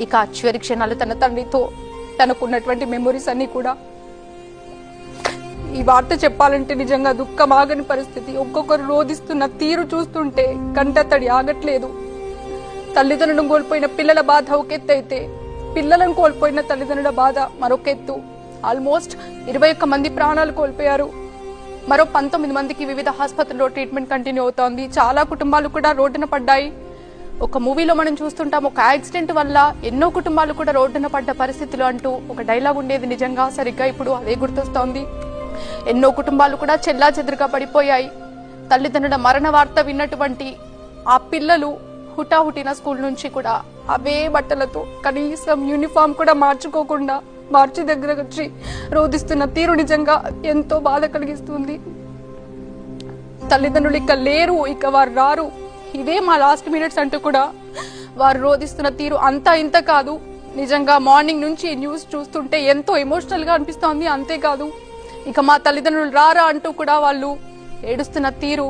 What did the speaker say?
ఇక చివరి క్షణాలు తన తండ్రితో తనకున్నటువంటి మెమొరీస్ అన్ని కూడా. ఈ వార్త చెప్పాలంటే నిజంగా దుఃఖం ఆగని పరిస్థితి. ఒక్కొక్కరు రోధిస్తున్న తీరు చూస్తుంటే కంటతడి ఆగట్లేదు. తల్లిదండ్రులను కోల్పోయిన పిల్లల బాధ ఒక ఎత్తు అయితే, పిల్లలను కోల్పోయిన తల్లిదండ్రుల బాధ మరొక ఎత్తు. ఆల్మోస్ట్ 21 మంది ప్రాణాలు కోల్పోయారు. మరో 19 మందికి వివిధ ఆసుపత్రుల్లో ట్రీట్మెంట్ కంటిన్యూ అవుతోంది. చాలా కుటుంబాలు కూడా రోడ్డున పడ్డాయి. ఒక మూవీలో మనం చూస్తుంటాం, ఒక యాక్సిడెంట్ వల్ల ఎన్నో కుటుంబాలు కూడా రోడ్డున పడ్డ పరిస్థితులు అంటూ ఒక డైలాగ్ ఉండేది. నిజంగా సరిగ్గా ఇప్పుడు అదే గుర్తొస్తోంది. ఎన్నో కుటుంబాలు కూడా చెల్లా చెదురుగా పడిపోయాయి. తల్లిదండ్రుల మరణ వార్త విన్నటువంటి ఆ పిల్లలు హుటాహుటిన స్కూల్ నుంచి కూడా అవే బట్టలతో, కనీసం యూనిఫామ్ కూడా మార్చుకోకుండా మార్చి దగ్గర వచ్చి రోధిస్తున్న తీరు నిజంగా ఎంతో బాధ కలిగిస్తుంది. తల్లిదండ్రులు ఇక లేరు, ఇక వారు రారు, ఇదే మా లాస్ట్ మినిట్స్ అంటూ కూడా వారు రోధిస్తున్న తీరు అంతా ఇంత కాదు. నిజంగా మార్నింగ్ నుంచి న్యూస్ చూస్తుంటే ఎంతో ఎమోషనల్ గా అనిపిస్తోంది. అంతేకాదు ఇక మా తల్లిదండ్రులు రారా అంటూ కూడా వాళ్ళు ఏడుస్తున్న తీరు